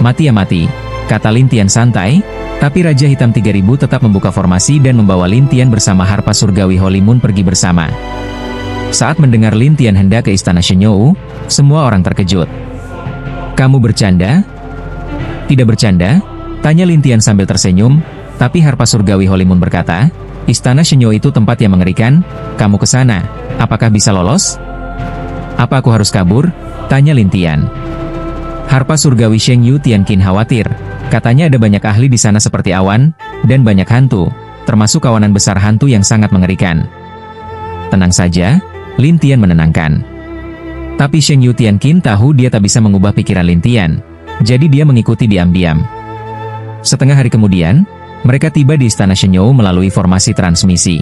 "Mati ya mati," kata Lin Tian santai, tapi Raja Hitam 3000 tetap membuka formasi dan membawa Lin Tian bersama harpa surgawi Holy Moon pergi bersama. Saat mendengar Lin Tian hendak ke Istana Shenyo, semua orang terkejut. "Kamu bercanda?" "Tidak bercanda," tanya Lin Tian sambil tersenyum, tapi harpa surgawi Holy Moon berkata, "Istana Shenyo itu tempat yang mengerikan, kamu ke sana, apakah bisa lolos?" "Apa aku harus kabur?" tanya Lin Tian. Harpa surgawi Sheng Yu Tianqin khawatir, katanya ada banyak ahli di sana seperti awan, dan banyak hantu, termasuk kawanan besar hantu yang sangat mengerikan. "Tenang saja," Lin Tian menenangkan. Tapi Sheng Yu Tianqin tahu dia tak bisa mengubah pikiran Lin Tian, jadi dia mengikuti diam-diam. Setengah hari kemudian, mereka tiba di Istana Shenyo melalui formasi transmisi.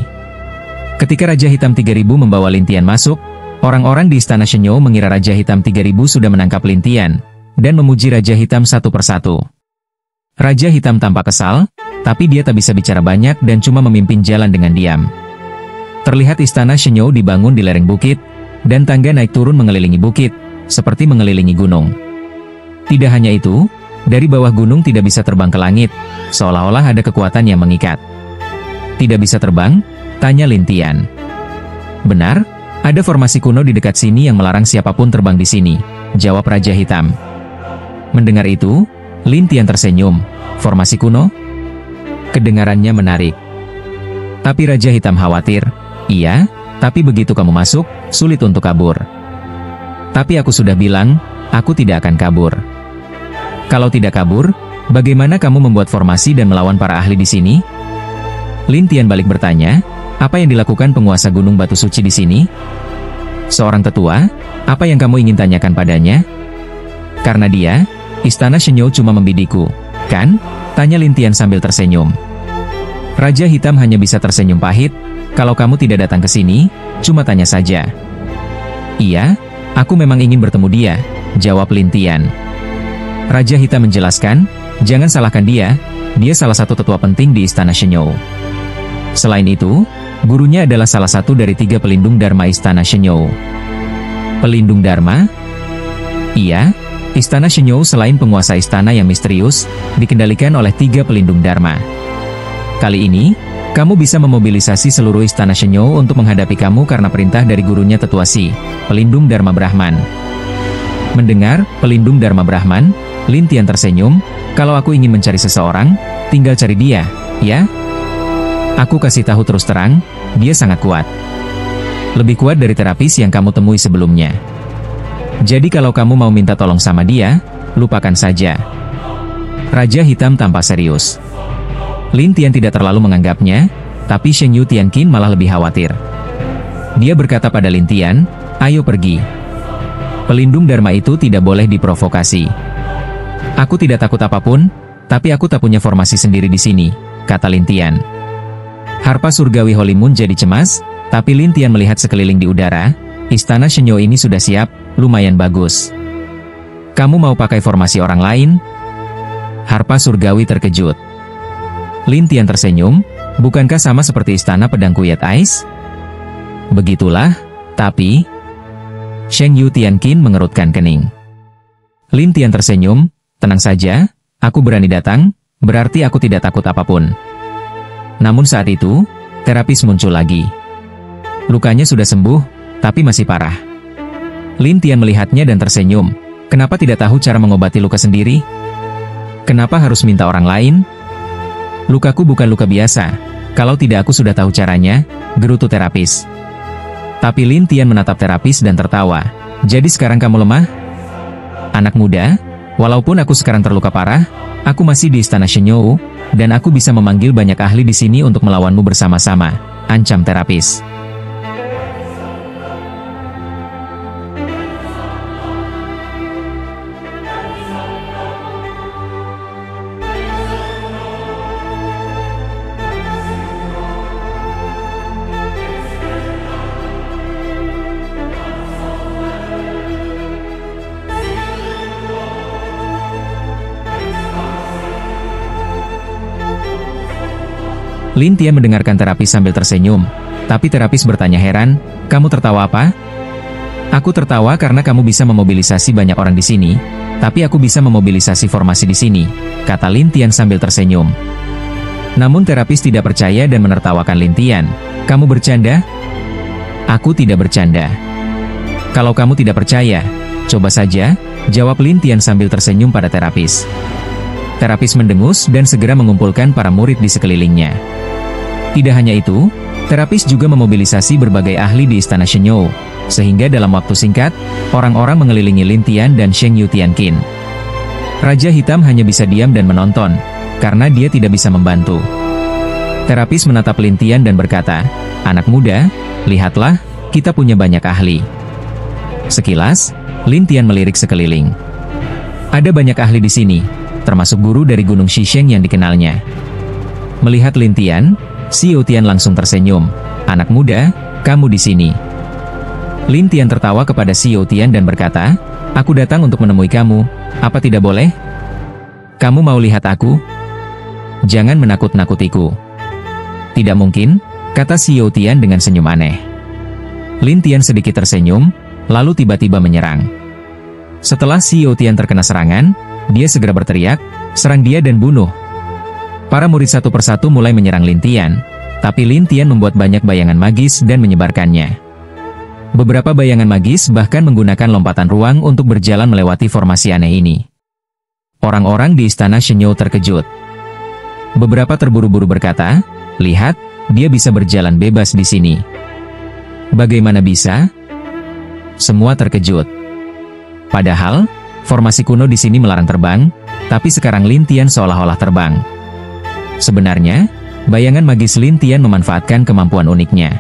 Ketika Raja Hitam 3000 membawa Lin Tian masuk, orang-orang di Istana Shenyo mengira Raja Hitam 3000 sudah menangkap Lin Tian, dan memuji Raja Hitam satu persatu. Raja Hitam tampak kesal, tapi dia tak bisa bicara banyak dan cuma memimpin jalan dengan diam. Terlihat Istana Shenyo dibangun di lereng bukit, dan tangga naik turun mengelilingi bukit, seperti mengelilingi gunung. Tidak hanya itu, dari bawah gunung tidak bisa terbang ke langit, seolah-olah ada kekuatan yang mengikat. "Tidak bisa terbang?" tanya Lin Tian. "Benar, ada formasi kuno di dekat sini yang melarang siapapun terbang di sini," jawab Raja Hitam. Mendengar itu, Lin Tian tersenyum. "Formasi kuno?" Kedengarannya menarik. Tapi Raja Hitam khawatir. "Iya, tapi begitu kamu masuk, sulit untuk kabur." "Tapi aku sudah bilang, aku tidak akan kabur." "Kalau tidak kabur, bagaimana kamu membuat formasi dan melawan para ahli di sini?" Lin Tian balik bertanya, "Apa yang dilakukan penguasa Gunung Batu Suci di sini?" "Seorang tetua, apa yang kamu ingin tanyakan padanya?" "Karena dia, Istana Shenyo cuma membidikku, kan?" tanya Lin Tian sambil tersenyum. Raja Hitam hanya bisa tersenyum pahit. "Kalau kamu tidak datang ke sini, cuma tanya saja." "Iya, aku memang ingin bertemu dia," jawab Lin Tian. Raja Hitam menjelaskan, "Jangan salahkan dia salah satu tetua penting di Istana Shenyo. Selain itu, gurunya adalah salah satu dari 3 pelindung Dharma Istana Shenyo." "Pelindung Dharma?" "Iya, Istana Shenyo selain penguasa istana yang misterius, dikendalikan oleh 3 pelindung Dharma. Kali ini, kamu bisa memobilisasi seluruh Istana Shenyo untuk menghadapi kamu karena perintah dari gurunya Tetua Si, pelindung Dharma Brahman." Mendengar pelindung Dharma Brahman, Lin Tian tersenyum, "Kalau aku ingin mencari seseorang, tinggal cari dia, ya?" Aku kasih tahu terus terang, dia sangat kuat. Lebih kuat dari terapis yang kamu temui sebelumnya. Jadi kalau kamu mau minta tolong sama dia, lupakan saja. Raja Hitam tampak serius. Lin Tian tidak terlalu menganggapnya, tapi Sheng Yu Tianqin malah lebih khawatir. Dia berkata pada Lin Tian, ayo pergi. Pelindung Dharma itu tidak boleh diprovokasi. Aku tidak takut apapun, tapi aku tak punya formasi sendiri di sini, kata Lin Tian. Harpa surgawi Holy Moon jadi cemas, tapi Lin Tian melihat sekeliling di udara, istana Shenyo ini sudah siap, lumayan bagus. Kamu mau pakai formasi orang lain? Harpa surgawi terkejut. Lin Tian tersenyum, bukankah sama seperti istana pedang Kuyet Ais? Begitulah, tapi... Sheng Yu Tianqin mengerutkan kening. Lin Tian tersenyum, tenang saja, aku berani datang, berarti aku tidak takut apapun. Namun saat itu, terapis muncul lagi. Lukanya sudah sembuh, tapi masih parah. Lin Tian melihatnya dan tersenyum. Kenapa tidak tahu cara mengobati luka sendiri? Kenapa harus minta orang lain? Lukaku bukan luka biasa. Kalau tidak aku sudah tahu caranya, gerutu terapis. Tapi Lin Tian menatap terapis dan tertawa. Jadi sekarang kamu lemah? Anak muda, walaupun aku sekarang terluka parah, aku masih di istana Shenyo, dan aku bisa memanggil banyak ahli di sini untuk melawanmu bersama-sama, ancam terapis. Lin Tian mendengarkan terapis sambil tersenyum, tapi terapis bertanya heran, kamu tertawa apa? Aku tertawa karena kamu bisa memobilisasi banyak orang di sini, tapi aku bisa memobilisasi formasi di sini, kata Lin Tian sambil tersenyum. Namun terapis tidak percaya dan menertawakan Lin Tian. Kamu bercanda? Aku tidak bercanda. Kalau kamu tidak percaya, coba saja, jawab Lin Tian sambil tersenyum pada terapis. Terapis mendengus dan segera mengumpulkan para murid di sekelilingnya. Tidak hanya itu, terapis juga memobilisasi berbagai ahli di istana Shenyo, sehingga dalam waktu singkat, orang-orang mengelilingi Lin Tian dan Sheng Yu Tianqin. Raja Hitam hanya bisa diam dan menonton, karena dia tidak bisa membantu. Terapis menatap Lin Tian dan berkata, anak muda, lihatlah, kita punya banyak ahli. Sekilas, Lin Tian melirik sekeliling. Ada banyak ahli di sini, termasuk guru dari Gunung Shisheng yang dikenalnya. Melihat Lin Tian, Xiao Tian langsung tersenyum. Anak muda, kamu di sini. Lin Tian tertawa kepada Xiao Tian dan berkata, aku datang untuk menemui kamu, apa tidak boleh? Kamu mau lihat aku? Jangan menakut-nakutiku. Tidak mungkin, kata Xiao Tian dengan senyum aneh. Lin Tian sedikit tersenyum, lalu tiba-tiba menyerang. Setelah Xiao Tian terkena serangan, dia segera berteriak, serang dia dan bunuh. Para murid satu persatu mulai menyerang Lin Tian, tapi Lin Tian membuat banyak bayangan magis dan menyebarkannya. Beberapa bayangan magis bahkan menggunakan lompatan ruang untuk berjalan melewati formasi aneh ini. Orang-orang di istana Shenyo terkejut. Beberapa terburu-buru berkata, lihat, dia bisa berjalan bebas di sini. Bagaimana bisa? Semua terkejut. Padahal, formasi kuno di sini melarang terbang, tapi sekarang Lin Tian seolah-olah terbang. Sebenarnya, bayangan magis Lin Tian memanfaatkan kemampuan uniknya.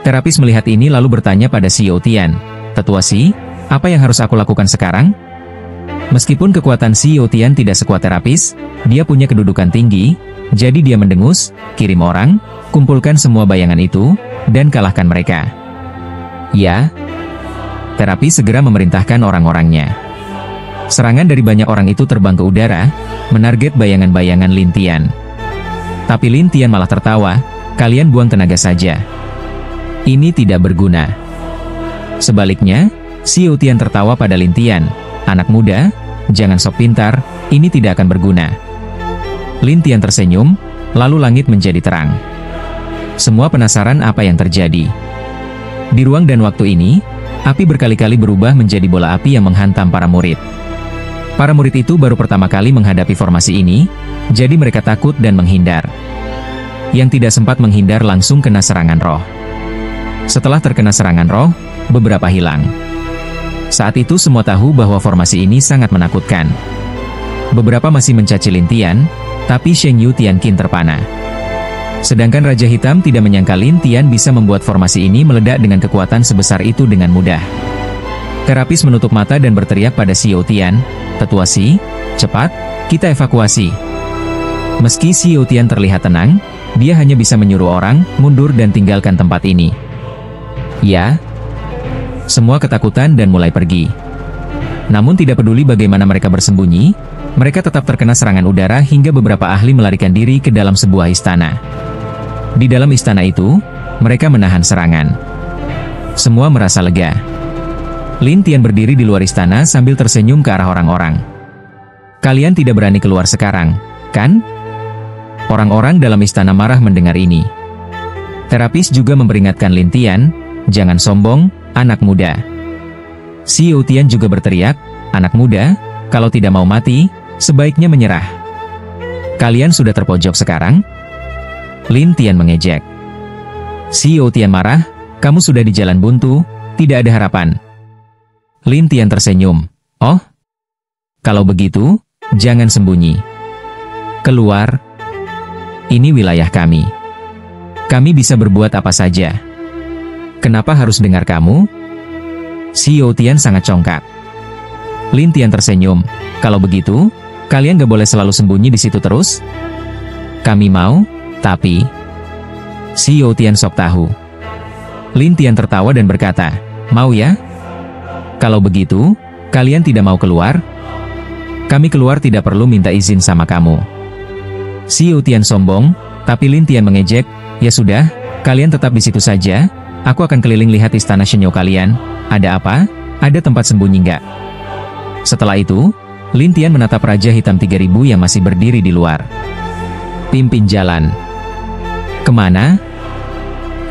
Terapis melihat ini lalu bertanya pada Xiao Tian, tetua Xi, apa yang harus aku lakukan sekarang? Meskipun kekuatan Xiao Tian tidak sekuat terapis, dia punya kedudukan tinggi, jadi dia mendengus, kirim orang, kumpulkan semua bayangan itu, dan kalahkan mereka. Ya. Terapis segera memerintahkan orang-orangnya. Serangan dari banyak orang itu terbang ke udara, menarget bayangan-bayangan Lin Tian. Tapi Lin Tian malah tertawa, kalian buang tenaga saja. Ini tidak berguna. Sebaliknya, Xiao Tian tertawa pada Lin Tian, anak muda, jangan sok pintar, ini tidak akan berguna. Lin Tian tersenyum, lalu langit menjadi terang. Semua penasaran apa yang terjadi. Di ruang dan waktu ini, api berkali-kali berubah menjadi bola api yang menghantam para murid. Para murid itu baru pertama kali menghadapi formasi ini, jadi mereka takut dan menghindar. yang tidak sempat menghindar langsung kena serangan roh. Setelah terkena serangan roh, beberapa hilang. Saat itu semua tahu bahwa formasi ini sangat menakutkan. Beberapa masih mencaci Lin Tian, tapi Sheng Yu Tianqin terpana. Sedangkan Raja Hitam tidak menyangka Lin Tian bisa membuat formasi ini meledak dengan kekuatan sebesar itu dengan mudah. Terapis menutup mata dan berteriak pada Xiao Tian, "Tetua Xi, cepat, kita evakuasi." Meski Xiao Tian terlihat tenang, dia hanya bisa menyuruh orang mundur dan tinggalkan tempat ini. Ya, semua ketakutan dan mulai pergi. Namun tidak peduli bagaimana mereka bersembunyi, mereka tetap terkena serangan udara hingga beberapa ahli melarikan diri ke dalam sebuah istana. Di dalam istana itu, mereka menahan serangan. Semua merasa lega. Lin Tian berdiri di luar istana sambil tersenyum ke arah orang-orang. "Kalian tidak berani keluar sekarang, kan?" Orang-orang dalam istana marah mendengar ini. Terapis juga memperingatkan Lin Tian, "Jangan sombong, anak muda." Xiao Tian juga berteriak, "Anak muda, kalau tidak mau mati, sebaiknya menyerah. Kalian sudah terpojok sekarang?" Lin Tian mengejek. Xiao Tian marah, "Kamu sudah di jalan buntu, tidak ada harapan." Lin Tian tersenyum, "Oh? Kalau begitu, jangan sembunyi. Keluar. Ini wilayah kami. Kami bisa berbuat apa saja. Kenapa harus dengar kamu?" Xiao Tian sangat congkak. Lin Tian tersenyum, "Kalau begitu, kalian gak boleh selalu sembunyi di situ terus?" "Kami mau, tapi..." Xiao Tian sok tahu. Lin Tian tertawa dan berkata, "Mau ya? Kalau begitu, kalian tidak mau keluar? Kami keluar tidak perlu minta izin sama kamu." Xiao Tian sombong, tapi Lin Tian mengejek, "Ya sudah, kalian tetap di situ saja. Aku akan keliling lihat istana Shenyou kalian. Ada apa? Ada tempat sembunyi nggak?" Setelah itu, Lin Tian menatap Raja Hitam 3000 yang masih berdiri di luar. "Pimpin jalan." "Kemana?"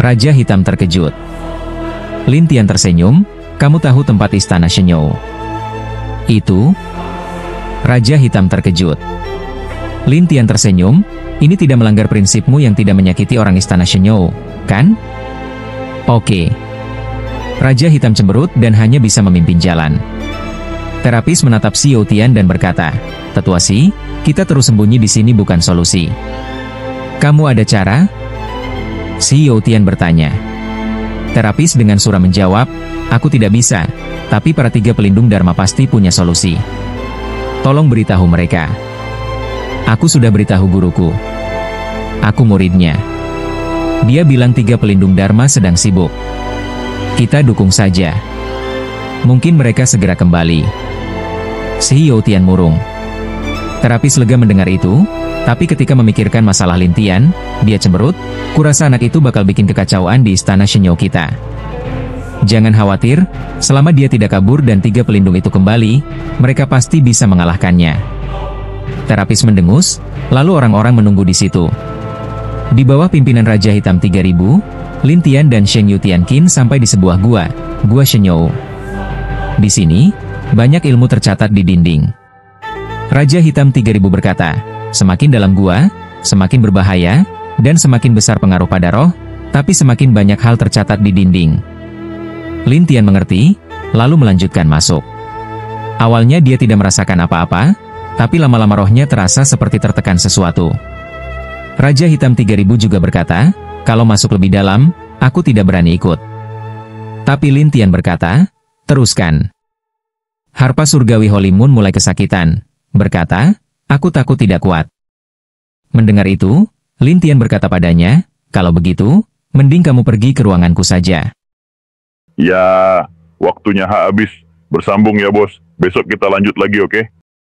Raja Hitam terkejut. Lin Tian tersenyum, "Kamu tahu tempat istana Shenyou itu?" Raja Hitam terkejut. Lin Tian tersenyum, "Ini tidak melanggar prinsipmu yang tidak menyakiti orang istana Shenyou, kan?" "Oke." Raja Hitam cemberut dan hanya bisa memimpin jalan. Terapis menatap Xiao Tian dan berkata, "Tetua Xi, kita terus sembunyi di sini bukan solusi. Kamu ada cara?" Xiao Tian bertanya. Terapis dengan surah menjawab, "Aku tidak bisa, tapi para 3 pelindung Dharma pasti punya solusi. Tolong beritahu mereka." "Aku sudah beritahu guruku. Aku muridnya. Dia bilang 3 pelindung Dharma sedang sibuk. Kita dukung saja. Mungkin mereka segera kembali." Xiao Tian murung. Terapis lega mendengar itu, tapi ketika memikirkan masalah Lin Tian, dia cemberut, "Kurasa anak itu bakal bikin kekacauan di istana Shenyou kita. Jangan khawatir, selama dia tidak kabur dan 3 pelindung itu kembali, mereka pasti bisa mengalahkannya." Terapis mendengus, lalu orang-orang menunggu di situ. Di bawah pimpinan Raja Hitam 3000, Lin Tian dan Sheng Yu Tianqin sampai di sebuah gua Shenyou. Di sini, banyak ilmu tercatat di dinding. Raja Hitam 3000 berkata, "Semakin dalam gua, semakin berbahaya, dan semakin besar pengaruh pada roh, tapi semakin banyak hal tercatat di dinding." Lin Tian mengerti, lalu melanjutkan masuk. Awalnya dia tidak merasakan apa-apa, tapi lama-lama rohnya terasa seperti tertekan sesuatu. Raja Hitam 3000 juga berkata, "Kalau masuk lebih dalam, aku tidak berani ikut." Tapi Lin Tian berkata, "Teruskan." Harpa surgawi Holy Moon mulai kesakitan, berkata, "Aku takut tidak kuat." Mendengar itu, Lin Tian berkata padanya, "Kalau begitu, mending kamu pergi ke ruanganku saja." Ya, waktunya habis. Bersambung ya bos. Besok kita lanjut lagi, oke?